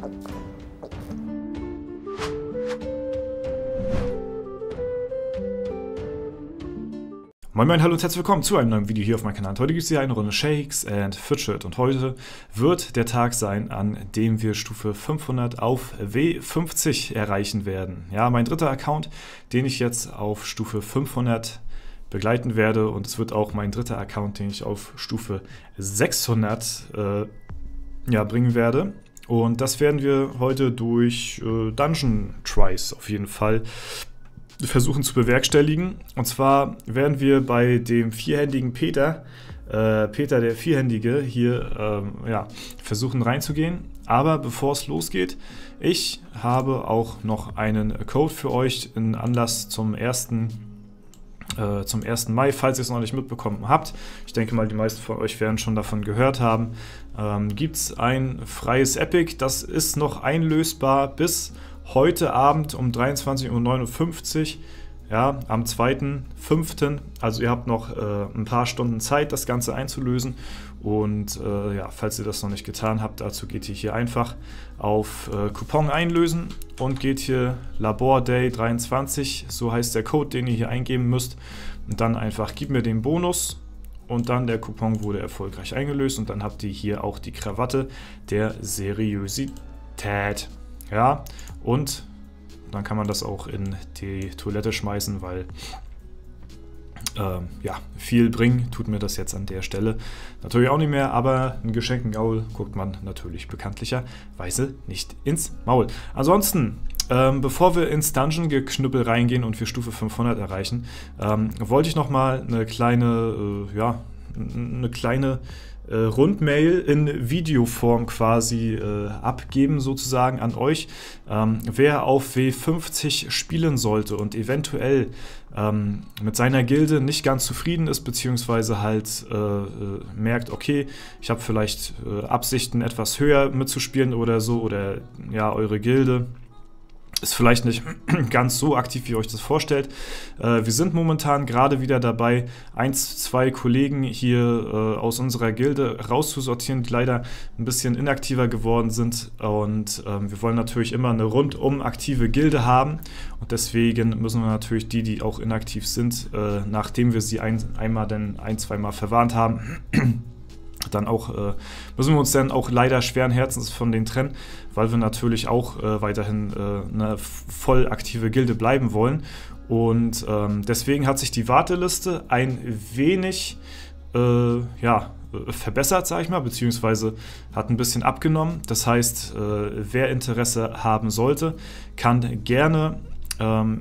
Moin Moin, hallo und herzlich willkommen zu einem neuen Video hier auf meinem Kanal. Heute gibt es hier eine Runde Shakes and Fidget und heute wird der Tag sein, an dem wir Stufe 500 auf W50 erreichen werden. Ja, mein dritter Account, den ich jetzt auf Stufe 500 begleiten werde, und es wird auch mein dritter Account, den ich auf Stufe 600 bringen werde. Und das werden wir heute durch Dungeon Tries auf jeden Fall versuchen zu bewerkstelligen. Und zwar werden wir bei dem vierhändigen Peter der Vierhändige hier versuchen reinzugehen. Aber bevor es losgeht, ich habe auch noch einen Code für euch in Anlass zum 1. Mai, falls ihr es noch nicht mitbekommen habt. Ich denke mal, die meisten von euch werden schon davon gehört haben. Gibt es ein freies Epic, das ist noch einlösbar bis heute Abend um 23:59 Uhr, ja, am 2.5. Also ihr habt noch ein paar Stunden Zeit, das Ganze einzulösen. Und falls ihr das noch nicht getan habt, dazu geht ihr hier einfach auf Coupon einlösen und geht hier Labor Day 23, so heißt der Code, den ihr hier eingeben müsst. Und dann einfach gib mir den Bonus. Und dann der Coupon wurde erfolgreich eingelöst und dann habt ihr hier auch die Krawatte der Seriosität. Ja, und dann kann man das auch in die Toilette schmeißen, weil viel bringen tut mir das jetzt an der Stelle natürlich auch nicht mehr, aber ein geschenkten Gaul guckt man natürlich bekanntlicherweise nicht ins Maul. Ansonsten, bevor wir ins Dungeon-Geknüppel reingehen und wir Stufe 500 erreichen, wollte ich nochmal eine kleine Rundmail in Videoform quasi abgeben sozusagen an euch. Wer auf W50 spielen sollte und eventuell mit seiner Gilde nicht ganz zufrieden ist, beziehungsweise halt merkt, okay, ich habe vielleicht Absichten etwas höher mitzuspielen oder so, oder ja, eure Gilde ist vielleicht nicht ganz so aktiv, wie ihr euch das vorstellt. Wir sind momentan gerade wieder dabei, 2 Kollegen hier aus unserer Gilde rauszusortieren, die leider ein bisschen inaktiver geworden sind. Und wir wollen natürlich immer eine rundum aktive Gilde haben. Und deswegen müssen wir natürlich die auch inaktiv sind, nachdem wir sie zweimal verwarnt haben, dann auch müssen wir uns dann auch leider schweren Herzens von denen trennen, weil wir natürlich auch weiterhin eine voll aktive Gilde bleiben wollen. Und deswegen hat sich die Warteliste ein wenig verbessert, sage ich mal, beziehungsweise hat ein bisschen abgenommen. Das heißt, wer Interesse haben sollte, kann gerne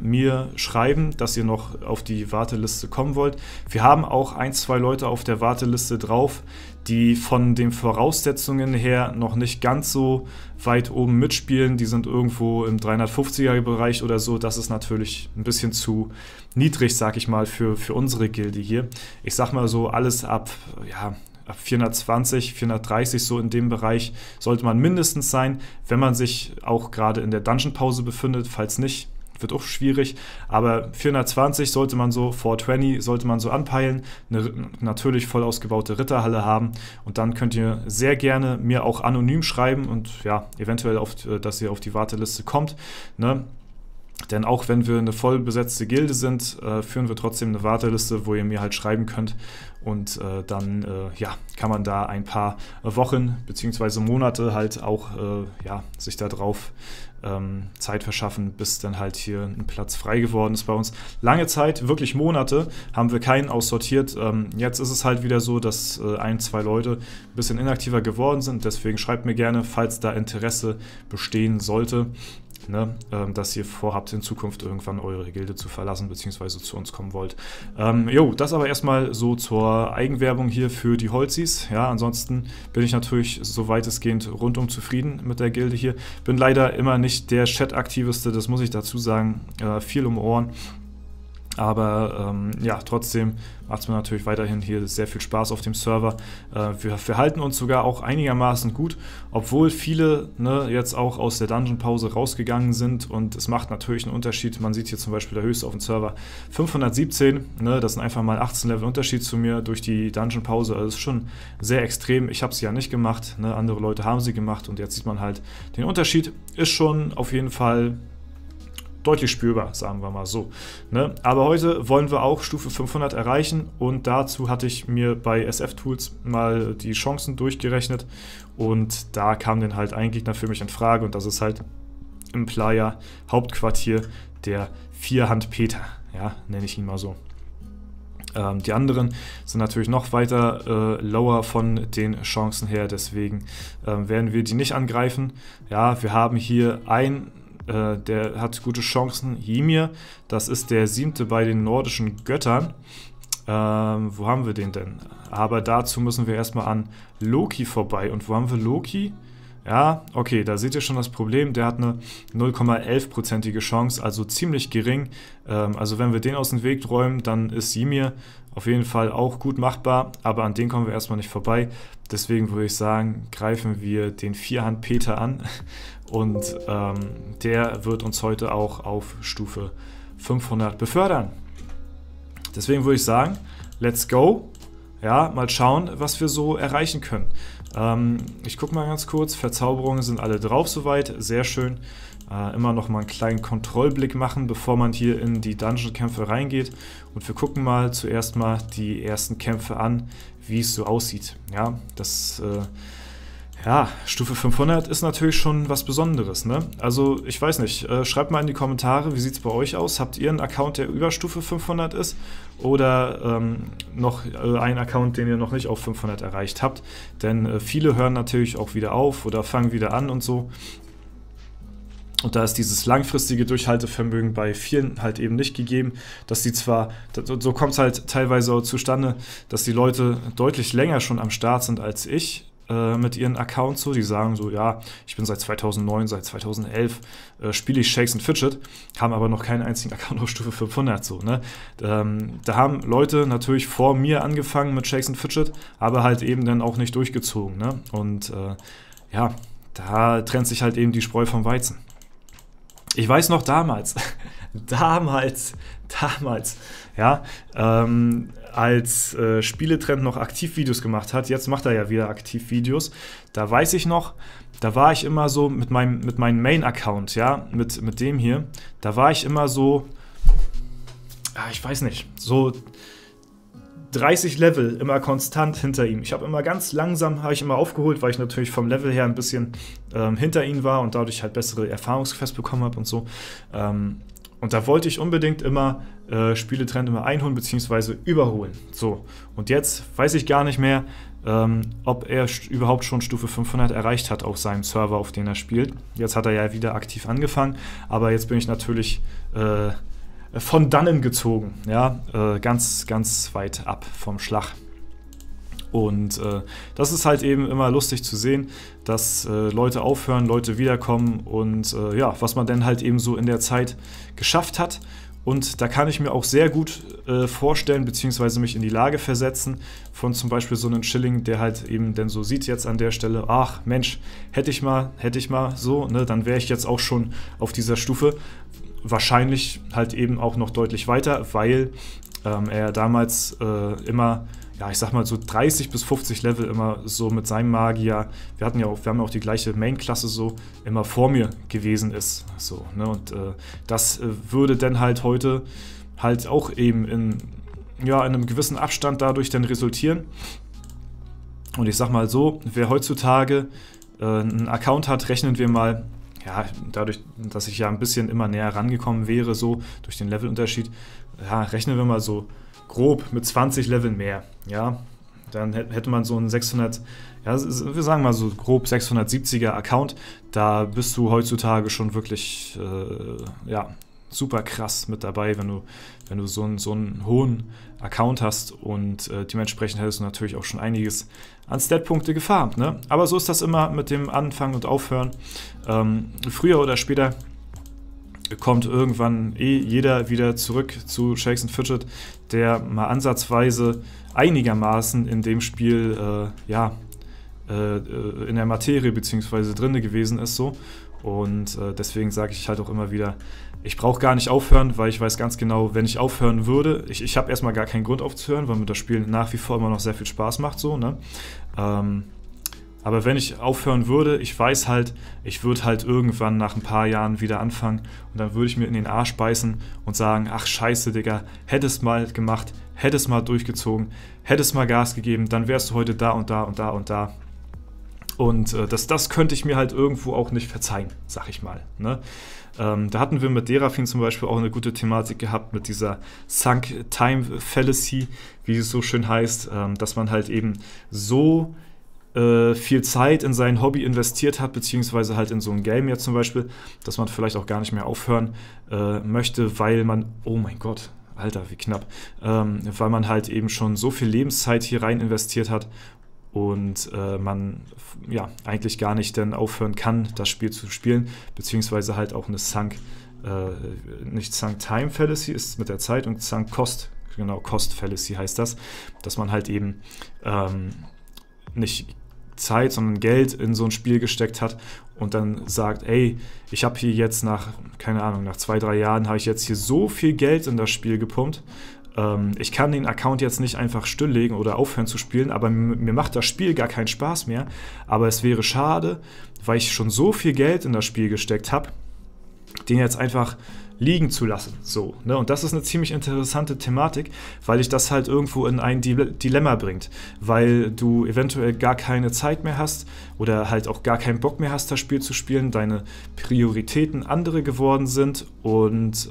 mir schreiben, dass ihr noch auf die Warteliste kommen wollt. Wir haben auch 2 Leute auf der Warteliste drauf, die von den Voraussetzungen her noch nicht ganz so weit oben mitspielen. Die sind irgendwo im 350er-Bereich oder so. Das ist natürlich ein bisschen zu niedrig, sag ich mal, für unsere Gilde hier. Ich sag mal so, alles ab 420, 430, so in dem Bereich sollte man mindestens sein, wenn man sich auch gerade in der Dungeon-Pause befindet. Falls nicht, wird auch schwierig, aber 420 sollte man so, 420 sollte man so anpeilen, eine natürlich voll ausgebaute Ritterhalle haben, und dann könnt ihr sehr gerne mir auch anonym schreiben und ja, eventuell, dass ihr auf die Warteliste kommt, ne? Denn auch wenn wir eine voll besetzte Gilde sind, führen wir trotzdem eine Warteliste, wo ihr mir halt schreiben könnt, und dann kann man da ein paar Wochen bzw. Monate halt auch sich da drauf Zeit verschaffen, bis dann halt hier ein Platz frei geworden ist bei uns. Lange Zeit, wirklich Monate, haben wir keinen aussortiert. Jetzt ist es halt wieder so, dass 2 Leute ein bisschen inaktiver geworden sind. Deswegen schreibt mir gerne, falls da Interesse bestehen sollte, ne, dass ihr vorhabt, in Zukunft irgendwann eure Gilde zu verlassen, beziehungsweise zu uns kommen wollt. Das aber erstmal so zur Eigenwerbung hier für die Holzis. Ja, ansonsten bin ich natürlich so weitestgehend rundum zufrieden mit der Gilde hier. Bin leider immer nicht der Chat-Aktiveste, das muss ich dazu sagen. Viel um Ohren. Aber ja, trotzdem macht es mir natürlich weiterhin hier sehr viel Spaß auf dem Server. Wir verhalten uns sogar auch einigermaßen gut, obwohl viele jetzt auch aus der Dungeon-Pause rausgegangen sind. Und es macht natürlich einen Unterschied. Man sieht hier zum Beispiel der höchste auf dem Server 517. Das sind einfach mal 18 Level Unterschied zu mir durch die Dungeon-Pause. Also das ist schon sehr extrem. Ich habe es ja nicht gemacht. Andere Leute haben sie gemacht. Und jetzt sieht man halt den Unterschied. Ist schon auf jeden Fall deutlich spürbar, sagen wir mal so. Aber heute wollen wir auch Stufe 500 erreichen und dazu hatte ich mir bei SF Tools mal die Chancen durchgerechnet und da kam dann halt ein Gegner für mich in Frage und das ist halt im Playa Hauptquartier der Vierhand-Peter, ja, nenne ich ihn mal so. Die anderen sind natürlich noch weiter lower von den Chancen her, deswegen werden wir die nicht angreifen. Ja, wir haben hier der hat gute Chancen. Ymir, das ist der 7. bei den nordischen Göttern. Wo haben wir den denn? Aber dazu müssen wir erstmal an Loki vorbei. Und wo haben wir Loki? Ja, okay, da seht ihr schon das Problem. Der hat eine 0,11%ige Chance, also ziemlich gering. Also wenn wir den aus dem Weg räumen, dann ist Ymir auf jeden Fall auch gut machbar. Aber an den kommen wir erstmal nicht vorbei. Deswegen würde ich sagen, greifen wir den Vierhand-Peter an. Und der wird uns heute auch auf Stufe 500 befördern. Deswegen würde ich sagen, let's go. Ja, mal schauen, was wir so erreichen können. Ich gucke mal ganz kurz. Verzauberungen sind alle drauf soweit. Sehr schön. Immer noch mal einen kleinen Kontrollblick machen, bevor man hier in die Dungeon-Kämpfe reingeht. Und wir gucken mal zuerst mal die ersten Kämpfe an, wie es so aussieht. Ja, ja, Stufe 500 ist natürlich schon was Besonderes, ne? Also, ich weiß nicht, schreibt mal in die Kommentare, wie sieht es bei euch aus? Habt ihr einen Account, der über Stufe 500 ist? Oder noch einen Account, den ihr noch nicht auf 500 erreicht habt? Denn viele hören natürlich auch wieder auf oder fangen wieder an und so. Und da ist dieses langfristige Durchhaltevermögen bei vielen halt eben nicht gegeben, dass die zwar, so kommt es halt teilweise auch zustande, dass die Leute deutlich länger schon am Start sind als ich, mit ihren Accounts so, die sagen so, ja, ich bin seit 2009, seit 2011 spiele ich Shakes and Fidget, haben aber noch keinen einzigen Account auf Stufe 500 so, ne? Da haben Leute natürlich vor mir angefangen mit Shakes and Fidget, aber halt eben dann auch nicht durchgezogen, ne? Und ja, da trennt sich halt eben die Spreu vom Weizen. Ich weiß noch damals, ja, als Spieletrend noch Aktivvideos gemacht hat, jetzt macht er ja wieder Aktivvideos, da weiß ich noch, da war ich immer so mit meinem Main-Account, ja, mit dem hier, da war ich immer so, ich weiß nicht, so 30 Level immer konstant hinter ihm. Ich habe immer ganz langsam, aufgeholt, weil ich natürlich vom Level her ein bisschen hinter ihm war und dadurch halt bessere Erfahrungsquests bekommen habe und so. Und da wollte ich unbedingt immer Spieletrend immer einholen bzw. überholen. So, und jetzt weiß ich gar nicht mehr, ob er überhaupt schon Stufe 500 erreicht hat auf seinem Server, auf den er spielt. Jetzt hat er ja wieder aktiv angefangen, aber jetzt bin ich natürlich von dannen gezogen, ja, ganz, ganz weit ab vom Schlag. Und das ist halt eben immer lustig zu sehen, dass Leute aufhören, Leute wiederkommen und ja, was man dann halt eben so in der Zeit geschafft hat. Und da kann ich mir auch sehr gut vorstellen, beziehungsweise mich in die Lage versetzen von zum Beispiel so einem Chilling, der halt eben dann so sieht jetzt an der Stelle, ach Mensch, hätte ich mal so, ne, dann wäre ich jetzt auch schon auf dieser Stufe. Wahrscheinlich halt eben auch noch deutlich weiter, weil er damals immer, ja, ich sag mal so 30 bis 50 Level immer so mit seinem Magier, wir haben ja auch die gleiche Main-Klasse so, immer vor mir gewesen ist. So, ne? Und das würde dann halt heute halt auch eben in einem gewissen Abstand dadurch dann resultieren. Und ich sag mal so, wer heutzutage einen Account hat, rechnen wir mal, ja, dadurch, dass ich ja ein bisschen immer näher rangekommen wäre, so durch den Levelunterschied, ja, rechnen wir mal so grob mit 20 Leveln mehr, ja, dann hätte man so einen 600, ja, wir sagen mal so grob 670er Account, da bist du heutzutage schon wirklich, ja, super krass mit dabei, wenn du so einen hohen Account hast und dementsprechend hättest du natürlich auch schon einiges an Statpunkte gefarmt, ne? Aber so ist das immer mit dem Anfangen und Aufhören. Früher oder später kommt irgendwann jeder wieder zurück zu Shakes and Fidget, der mal ansatzweise einigermaßen in dem Spiel in der Materie beziehungsweise drinne gewesen ist so. Und deswegen sage ich halt auch immer wieder, ich brauche gar nicht aufhören, weil ich weiß ganz genau, wenn ich aufhören würde, ich habe erstmal gar keinen Grund aufzuhören, weil mir das Spiel nach wie vor immer noch sehr viel Spaß macht so, ne? Aber wenn ich aufhören würde, ich weiß halt, ich würde halt irgendwann nach ein paar Jahren wieder anfangen und dann würde ich mir in den Arsch beißen und sagen, ach scheiße, Digga, hättest mal gemacht, hättest mal durchgezogen, hättest mal Gas gegeben, dann wärst du heute da und da und da und da. Und das könnte ich mir halt irgendwo auch nicht verzeihen, sag ich mal. Ne? Da hatten wir mit Derafin zum Beispiel auch eine gute Thematik gehabt mit dieser Sunk Time Fallacy, wie es so schön heißt, dass man halt eben so viel Zeit in sein Hobby investiert hat, beziehungsweise halt in so ein Game jetzt zum Beispiel, dass man vielleicht auch gar nicht mehr aufhören möchte, weil man, oh mein Gott, Alter, wie knapp, weil man halt eben schon so viel Lebenszeit hier rein investiert hat und man ja eigentlich gar nicht dann aufhören kann, das Spiel zu spielen, beziehungsweise halt auch eine nicht Sunk Time Fallacy ist mit der Zeit und Sunk Cost, genau, Cost Fallacy heißt das, dass man halt eben nicht Zeit, sondern Geld in so ein Spiel gesteckt hat und dann sagt, ey, ich habe hier jetzt nach 2-3 Jahren habe ich jetzt hier so viel Geld in das Spiel gepumpt, ich kann den Account jetzt nicht einfach stilllegen oder aufhören zu spielen, aber mir macht das Spiel gar keinen Spaß mehr, aber es wäre schade, weil ich schon so viel Geld in das Spiel gesteckt habe, den jetzt einfach liegen zu lassen. So, ne? Und das ist eine ziemlich interessante Thematik, weil dich das halt irgendwo in ein Dilemma bringt, weil du eventuell gar keine Zeit mehr hast oder halt auch gar keinen Bock mehr hast, das Spiel zu spielen, deine Prioritäten andere geworden sind und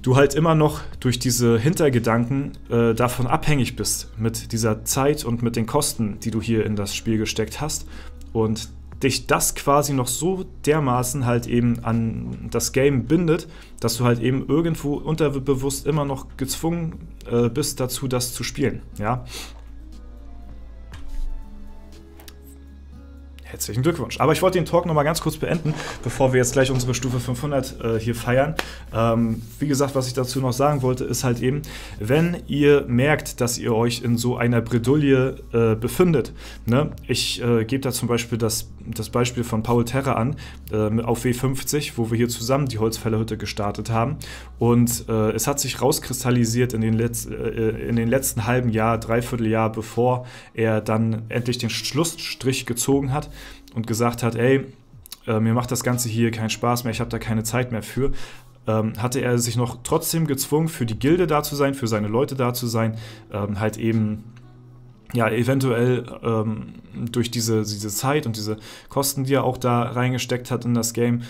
du halt immer noch durch diese Hintergedanken davon abhängig bist mit dieser Zeit und mit den Kosten, die du hier in das Spiel gesteckt hast und dich das quasi noch so dermaßen halt eben an das Game bindet, dass du halt eben irgendwo unterbewusst immer noch gezwungen bist dazu, das zu spielen, ja. Herzlichen Glückwunsch. Aber ich wollte den Talk nochmal ganz kurz beenden, bevor wir jetzt gleich unsere Stufe 500 hier feiern. Wie gesagt, was ich dazu noch sagen wollte, ist halt eben, wenn ihr merkt, dass ihr euch in so einer Bredouille befindet, ne? Ich gebe da zum Beispiel das Beispiel von Paul Terra an, auf W50, wo wir hier zusammen die Holzfällerhütte gestartet haben. Und es hat sich rauskristallisiert in den letzten halben Jahr, Dreivierteljahr, bevor er dann endlich den Schlussstrich gezogen hat und gesagt hat, ey, mir macht das Ganze hier keinen Spaß mehr, ich habe da keine Zeit mehr für, hatte er sich noch trotzdem gezwungen, für die Gilde da zu sein, für seine Leute da zu sein, halt eben ja, eventuell durch diese Zeit und diese Kosten, die er auch da reingesteckt hat in das Game,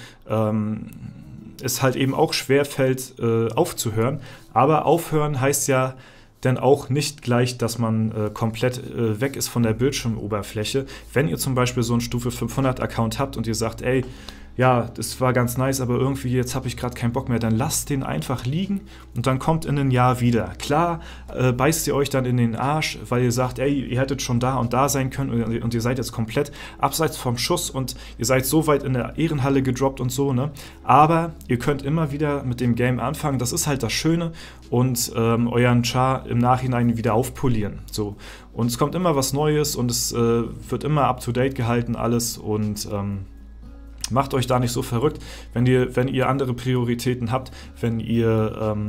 es halt eben auch schwerfällt, aufzuhören. Aber aufhören heißt ja dann auch nicht gleich, dass man komplett weg ist von der Bildschirmoberfläche. Wenn ihr zum Beispiel so einen Stufe 500 Account habt und ihr sagt, ey, ja, das war ganz nice, aber irgendwie jetzt habe ich gerade keinen Bock mehr, dann lasst den einfach liegen und dann kommt in ein Jahr wieder. Klar, beißt ihr euch dann in den Arsch, weil ihr sagt, ey, ihr hättet schon da und da sein können und ihr seid jetzt komplett abseits vom Schuss und ihr seid so weit in der Ehrenhalle gedroppt und so, ne? Aber ihr könnt immer wieder mit dem Game anfangen, das ist halt das Schöne und euren Char im Nachhinein wieder aufpolieren, so. Und es kommt immer was Neues und es wird immer up-to-date gehalten alles und macht euch da nicht so verrückt, wenn ihr andere Prioritäten habt, wenn ihr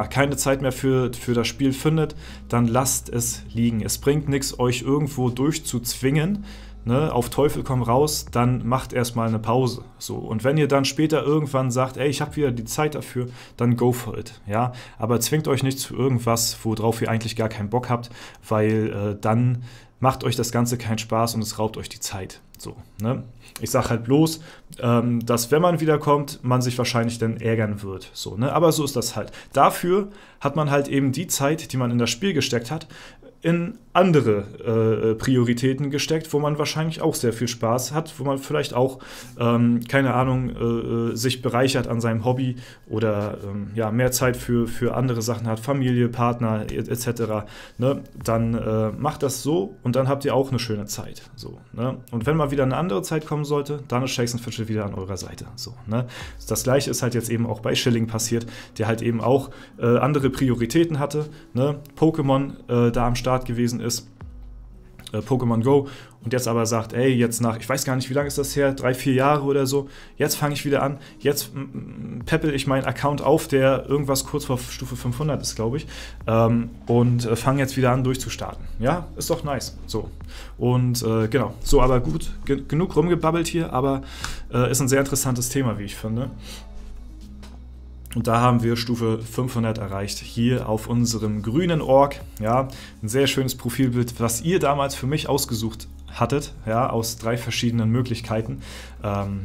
keine Zeit mehr für das Spiel findet, dann lasst es liegen. Es bringt nichts, euch irgendwo durchzuzwingen, ne, auf Teufel komm raus, dann macht erstmal eine Pause. So. Und wenn ihr dann später irgendwann sagt, ey, ich habe wieder die Zeit dafür, dann go for it. Ja? Aber zwingt euch nicht zu irgendwas, worauf ihr eigentlich gar keinen Bock habt, weil dann macht euch das Ganze keinen Spaß und es raubt euch die Zeit. So, ne? Ich sage halt bloß, dass wenn man wiederkommt, man sich wahrscheinlich dann ärgern wird. So, ne? Aber so ist das halt. Dafür hat man halt eben die Zeit, die man in das Spiel gesteckt hat, in andere Prioritäten gesteckt, wo man wahrscheinlich auch sehr viel Spaß hat, wo man vielleicht auch, keine Ahnung, sich bereichert an seinem Hobby oder mehr Zeit für andere Sachen hat, Familie, Partner etc. Ne? Dann macht das so und dann habt ihr auch eine schöne Zeit. So, ne? Und wenn mal wieder eine andere Zeit kommen sollte, dann ist Shakes & Fidget wieder an eurer Seite. So, ne? Das gleiche ist halt jetzt eben auch bei Schilling passiert, der halt eben auch andere Prioritäten hatte, ne? Pokémon da am Start gewesen ist, Pokémon Go, und jetzt aber sagt, ey, jetzt nach, ich weiß gar nicht, wie lange ist das her, 3-4 Jahre oder so, jetzt fange ich wieder an, jetzt peppel ich meinen Account auf, der irgendwas kurz vor Stufe 500 ist, glaube ich, und fange jetzt wieder an durchzustarten. Ja, ist doch nice. So. Und genau, so, aber gut, genug rumgebabbelt hier, aber ist ein sehr interessantes Thema, wie ich finde. Und da haben wir Stufe 500 erreicht, hier auf unserem grünen Ork. Ja, ein sehr schönes Profilbild, was ihr damals für mich ausgesucht hattet, ja, aus 3 verschiedenen Möglichkeiten.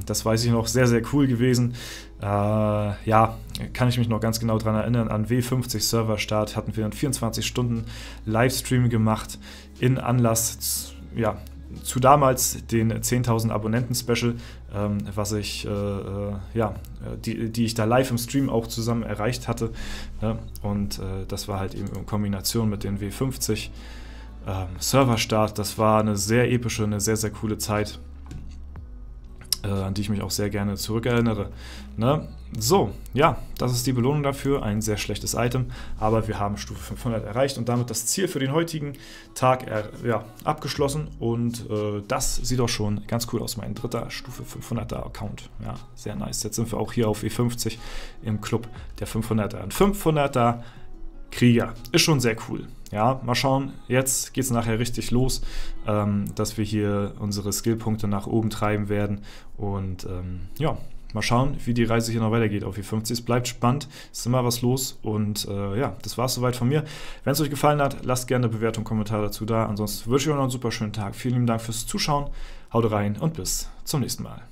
Das weiß ich noch, sehr, sehr cool gewesen. Ja, kann ich mich noch ganz genau daran erinnern, an W50 Serverstart hatten wir einen 24 Stunden Livestream gemacht in Anlass, ja, zu damals den 10.000 Abonnenten-Special, was ich, ja, die ich da live im Stream auch zusammen erreicht hatte. Ne? Und das war halt eben in Kombination mit den W50 Serverstart. Das war eine sehr epische, eine sehr, sehr coole Zeit, an die ich mich auch sehr gerne zurückerinnere. Ne? So, ja, das ist die Belohnung dafür. Ein sehr schlechtes Item, aber wir haben Stufe 500 erreicht und damit das Ziel für den heutigen Tag ja, abgeschlossen. Und das sieht auch schon ganz cool aus, mein dritter Stufe 500er Account. Ja, sehr nice. Jetzt sind wir auch hier auf E50 im Club der 500er. Ein 500er Krieger ist schon sehr cool. Ja, mal schauen, jetzt geht es nachher richtig los, dass wir hier unsere Skillpunkte nach oben treiben werden und ja, mal schauen, wie die Reise hier noch weitergeht auf E50. Es bleibt spannend, ist immer was los und ja, das war es soweit von mir. Wenn es euch gefallen hat, lasst gerne eine Bewertung, Kommentar dazu da. Ansonsten wünsche ich euch noch einen super schönen Tag. Vielen lieben Dank fürs Zuschauen, haut rein und bis zum nächsten Mal.